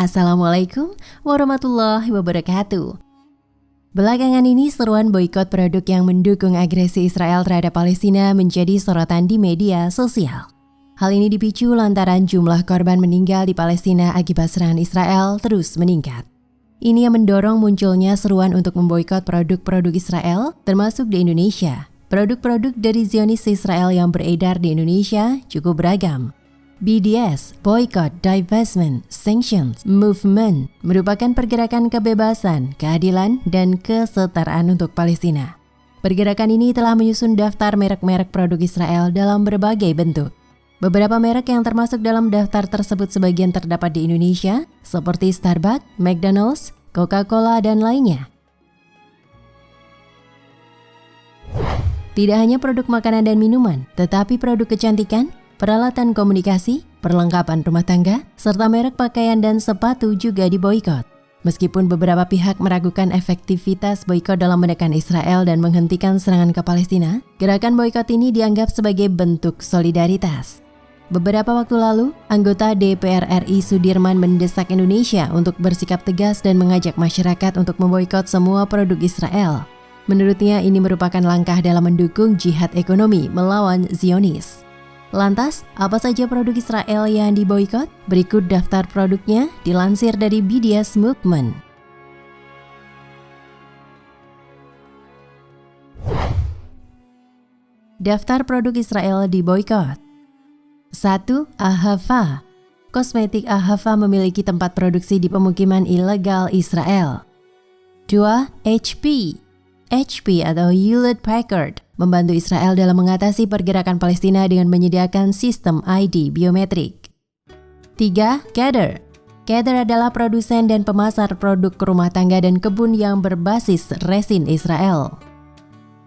Assalamualaikum warahmatullahi wabarakatuh. Belakangan ini seruan boikot produk yang mendukung agresi Israel terhadap Palestina menjadi sorotan di media sosial. Hal ini dipicu lantaran jumlah korban meninggal di Palestina akibat serangan Israel terus meningkat. Ini yang mendorong munculnya seruan untuk memboikot produk-produk Israel, termasuk di Indonesia. Produk-produk dari Zionis Israel yang beredar di Indonesia cukup beragam. BDS, Boycott, Divestment, Sanctions, Movement merupakan pergerakan kebebasan, keadilan, dan kesetaraan untuk Palestina. Pergerakan ini telah menyusun daftar merek-merek produk Israel dalam berbagai bentuk. Beberapa merek yang termasuk dalam daftar tersebut sebagian terdapat di Indonesia, seperti Starbucks, McDonald's, Coca-Cola, dan lainnya. Tidak hanya produk makanan dan minuman, tetapi produk kecantikan, peralatan komunikasi, perlengkapan rumah tangga, serta merek pakaian dan sepatu juga diboikot. Meskipun beberapa pihak meragukan efektivitas boikot dalam menekan Israel dan menghentikan serangan ke Palestina, gerakan boikot ini dianggap sebagai bentuk solidaritas. Beberapa waktu lalu, anggota DPR RI Sudirman mendesak Indonesia untuk bersikap tegas dan mengajak masyarakat untuk memboikot semua produk Israel. Menurutnya ini merupakan langkah dalam mendukung jihad ekonomi melawan Zionis. Lantas, apa saja produk Israel yang diboikot? Berikut daftar produknya dilansir dari BDS Movement. Daftar produk Israel diboikot. 1. Ahava. Kosmetik Ahava memiliki tempat produksi di pemukiman ilegal Israel. 2. HP. HP atau Hewlett Packard membantu Israel dalam mengatasi pergerakan Palestina dengan menyediakan sistem ID biometrik. 3. Gather. Gather adalah produsen dan pemasar produk rumah tangga dan kebun yang berbasis resin Israel.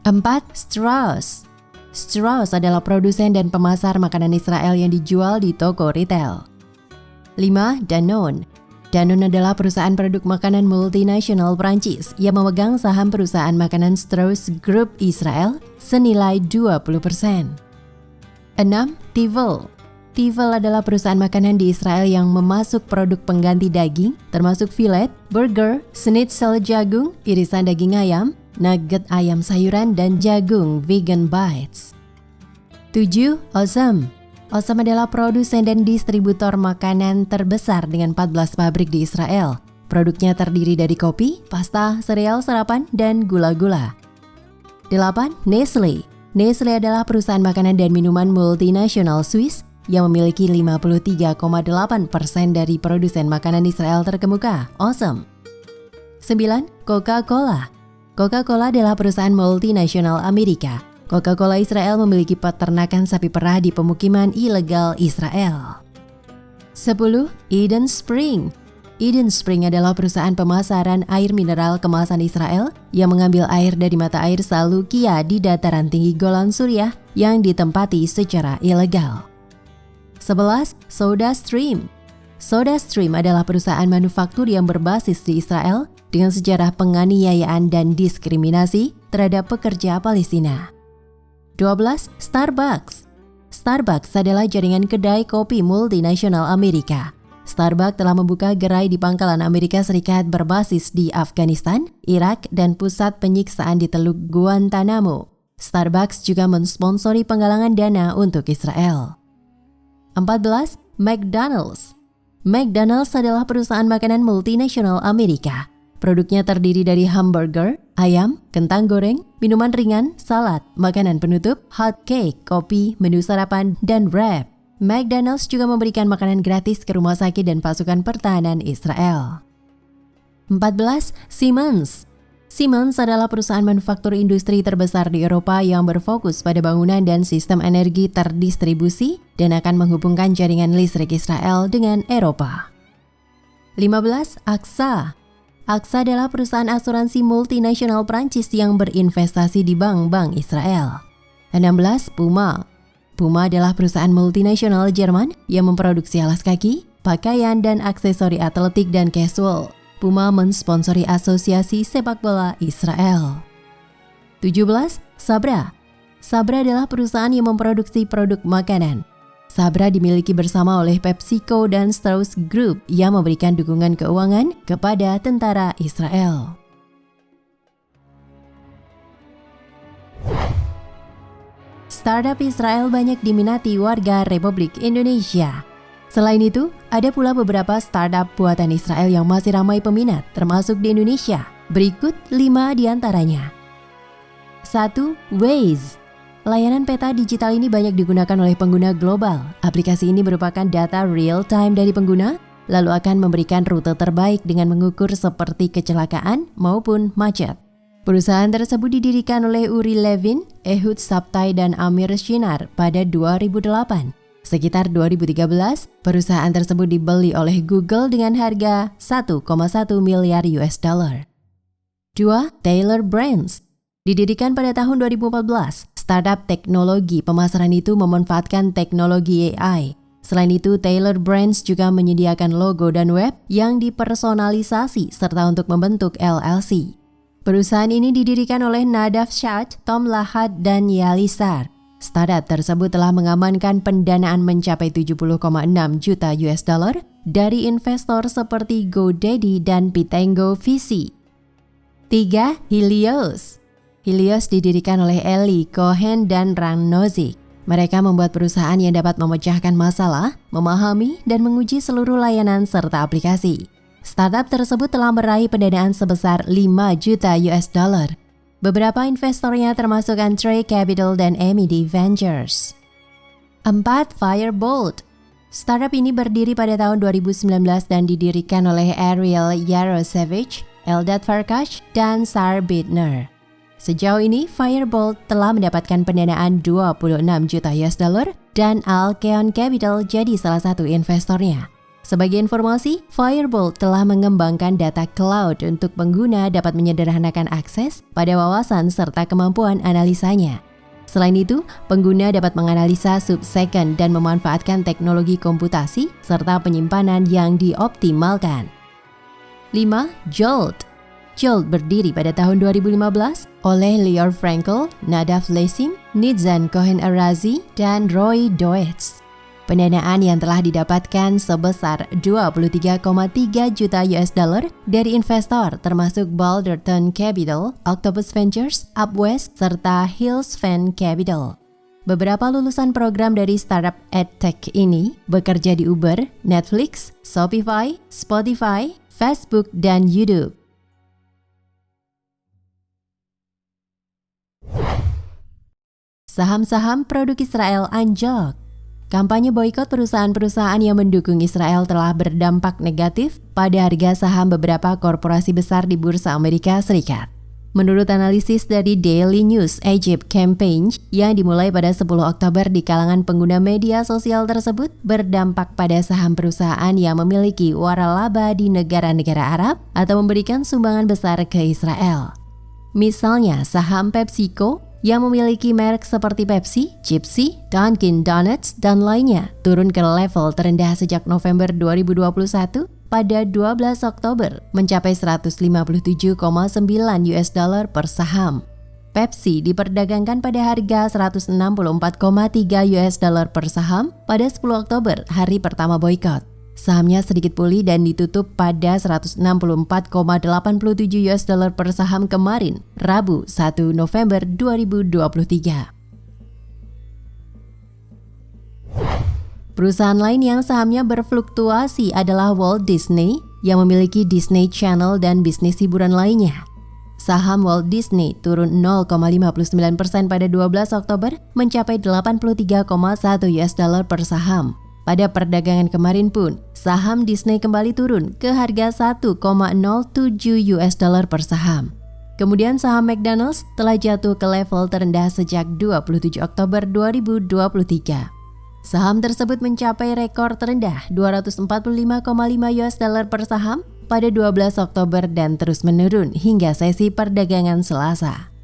4. Strauss. Strauss adalah produsen dan pemasar makanan Israel yang dijual di toko retail. 5. Danone. Danone adalah perusahaan produk makanan multinasional Prancis yang memegang saham perusahaan makanan Strauss Group Israel senilai 20%. 6. Tefal. Tefal adalah perusahaan makanan di Israel yang memasuk produk pengganti daging, termasuk filet, burger, schnitzel jagung, irisan daging ayam, nugget ayam sayuran, dan jagung vegan bites. 7. Osem. Osem adalah produsen dan distributor makanan terbesar dengan 14 pabrik di Israel. Produknya terdiri dari kopi, pasta, sereal sarapan, dan gula-gula. 8. Nestle. Nestle adalah perusahaan makanan dan minuman multinasional Swiss yang memiliki 53,8% dari produsen makanan Israel terkemuka, Osem. 9. Coca-Cola. Coca-Cola adalah perusahaan multinasional Amerika. Coca-Cola Israel memiliki peternakan sapi perah di pemukiman ilegal Israel. 10. Eden Spring. Eden Spring adalah perusahaan pemasaran air mineral kemasan Israel yang mengambil air dari mata air Salukia di dataran tinggi Golan Suriah yang ditempati secara ilegal. 11. SodaStream. SodaStream adalah perusahaan manufaktur yang berbasis di Israel dengan sejarah penganiayaan dan diskriminasi terhadap pekerja Palestina. 12. Starbucks. Starbucks adalah jaringan kedai kopi multinasional Amerika. Starbucks telah membuka gerai di pangkalan Amerika Serikat berbasis di Afghanistan, Irak, dan pusat penyiksaan di Teluk Guantanamo. Starbucks juga mensponsori penggalangan dana untuk Israel. 14. McDonald's. McDonald's adalah perusahaan makanan multinasional Amerika. Produknya terdiri dari hamburger, ayam, kentang goreng, minuman ringan, salad, makanan penutup, hot cake, kopi, menu sarapan, dan wrap. McDonald's juga memberikan makanan gratis ke rumah sakit dan pasukan pertahanan Israel. 14. Siemens. Siemens adalah perusahaan manufaktur industri terbesar di Eropa yang berfokus pada bangunan dan sistem energi terdistribusi dan akan menghubungkan jaringan listrik Israel dengan Eropa. 15. AXA. AXA adalah perusahaan asuransi multinasional Prancis yang berinvestasi di bank-bank Israel. 16. Puma. Puma adalah perusahaan multinasional Jerman yang memproduksi alas kaki, pakaian, dan aksesori atletik dan casual. Puma mensponsori Asosiasi Sepak Bola Israel. 17. Sabra. Sabra adalah perusahaan yang memproduksi produk makanan. Sabra dimiliki bersama oleh PepsiCo dan Strauss Group yang memberikan dukungan keuangan kepada tentara Israel. Startup Israel banyak diminati warga Republik Indonesia. Selain itu, ada pula beberapa startup buatan Israel yang masih ramai peminat, termasuk di Indonesia. Berikut 5 diantaranya. 1. Waze. Layanan peta digital ini banyak digunakan oleh pengguna global. Aplikasi ini merupakan data real-time dari pengguna, lalu akan memberikan rute terbaik dengan mengukur seperti kecelakaan maupun macet. Perusahaan tersebut didirikan oleh Uri Levin, Ehud Sabtai, dan Amir Shinar pada 2008. Sekitar 2013, perusahaan tersebut dibeli oleh Google dengan harga 1,1 miliar US dollar. 2. Taylor Brands. Didirikan pada tahun 2014, startup teknologi pemasaran itu memanfaatkan teknologi AI. Selain itu, Taylor Brands juga menyediakan logo dan web yang dipersonalisasi serta untuk membentuk LLC. Perusahaan ini didirikan oleh Nadav Shad, Tom Lahad, dan Yalisar. Startup tersebut telah mengamankan pendanaan mencapai 70,6 juta US dollar dari investor seperti GoDaddy dan Pitango VC. 3. Helios. Helios didirikan oleh Eli Cohen dan Ran Nozick. Mereka membuat perusahaan yang dapat memecahkan masalah, memahami, dan menguji seluruh layanan serta aplikasi. Startup tersebut telah meraih pendanaan sebesar 5 juta US dollar. Beberapa investornya termasuk Antre Capital dan MED Ventures. 4. Firebolt. Startup ini berdiri pada tahun 2019 dan didirikan oleh Ariel Yarosevich, Eldad Farkash, dan Sar Bittner. Sejauh ini, Firebolt telah mendapatkan pendanaan 26 juta US dollar dan Alkeon Capital jadi salah satu investornya. Sebagai informasi, Firebolt telah mengembangkan data cloud untuk pengguna dapat menyederhanakan akses pada wawasan serta kemampuan analisanya. Selain itu, pengguna dapat menganalisa sub-second dan memanfaatkan teknologi komputasi serta penyimpanan yang dioptimalkan. 5. Jolt. Jolt berdiri pada tahun 2015 oleh Lior Frankel, Nadav Lesim, Nitzan Cohen-Arazi, dan Roy Doetz. Pendanaan yang telah didapatkan sebesar 23,3 juta US dollar dari investor termasuk Balderton Capital, Octopus Ventures, Upwest, serta Hillspan Capital. Beberapa lulusan program dari startup EdTech ini bekerja di Uber, Netflix, Shopify, Spotify, Facebook, dan YouTube. Saham-saham produk Israel anjlok. Kampanye boikot perusahaan-perusahaan yang mendukung Israel telah berdampak negatif pada harga saham beberapa korporasi besar di Bursa Amerika Serikat. Menurut analisis dari Daily News Egypt Campaign yang dimulai pada 10 Oktober di kalangan pengguna media sosial tersebut berdampak pada saham perusahaan yang memiliki waralaba di negara-negara Arab atau memberikan sumbangan besar ke Israel. Misalnya saham PepsiCo yang memiliki merek seperti Pepsi, Chipsy, Dunkin Donuts, dan lainnya turun ke level terendah sejak November 2021 pada 12 Oktober mencapai 157,9 US dollar per saham. Pepsi diperdagangkan pada harga 164,3 US dollar per saham pada 10 Oktober, hari pertama boikot. Sahamnya sedikit pulih dan ditutup pada 164,87 US dollar per saham kemarin, Rabu 1 November 2023. Perusahaan lain yang sahamnya berfluktuasi adalah Walt Disney yang memiliki Disney Channel dan bisnis hiburan lainnya. Saham Walt Disney turun 0,59% pada 12 Oktober mencapai 83,1 US dollar per saham. Pada perdagangan kemarin pun, saham Disney kembali turun ke harga 1,07 US dollar per saham. Kemudian saham McDonald's telah jatuh ke level terendah sejak 27 Oktober 2023. Saham tersebut mencapai rekor terendah 245,5 US dollar per saham pada 12 Oktober dan terus menurun hingga sesi perdagangan Selasa.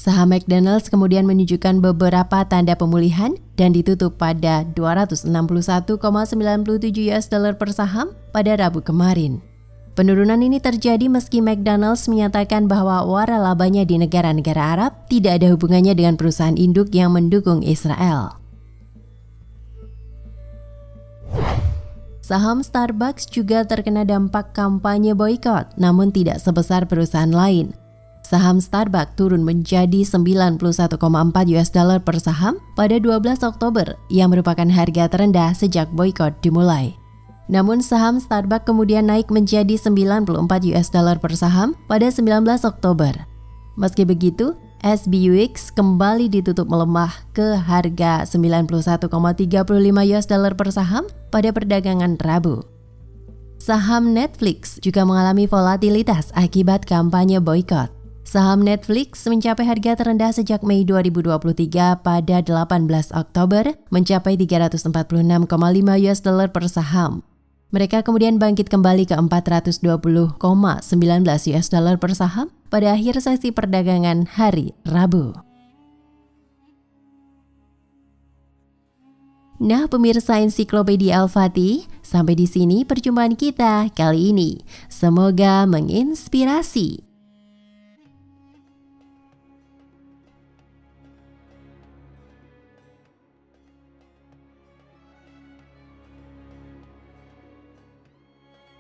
Saham McDonald's kemudian menunjukkan beberapa tanda pemulihan dan ditutup pada 261,97 US dollar per saham pada Rabu kemarin. Penurunan ini terjadi meski McDonald's menyatakan bahwa waralabanya di negara-negara Arab tidak ada hubungannya dengan perusahaan induk yang mendukung Israel. Saham Starbucks juga terkena dampak kampanye boikot, namun tidak sebesar perusahaan lain. Saham Starbucks turun menjadi 91,4 US dollar per saham pada 12 Oktober, yang merupakan harga terendah sejak boikot dimulai. Namun saham Starbucks kemudian naik menjadi 94 US dollar per saham pada 19 Oktober. Meski begitu, SBUX kembali ditutup melemah ke harga 91,35 US dollar per saham pada perdagangan Rabu. Saham Netflix juga mengalami volatilitas akibat kampanye boikot. Saham Netflix mencapai harga terendah sejak Mei 2023 pada 18 Oktober, mencapai 346,5 US dollar per saham. Mereka kemudian bangkit kembali ke 420,19 US dollar per saham pada akhir sesi perdagangan hari Rabu. Nah, pemirsa Ensiklopedia Al-Fatih, sampai di sini perjumpaan kita kali ini. Semoga menginspirasi.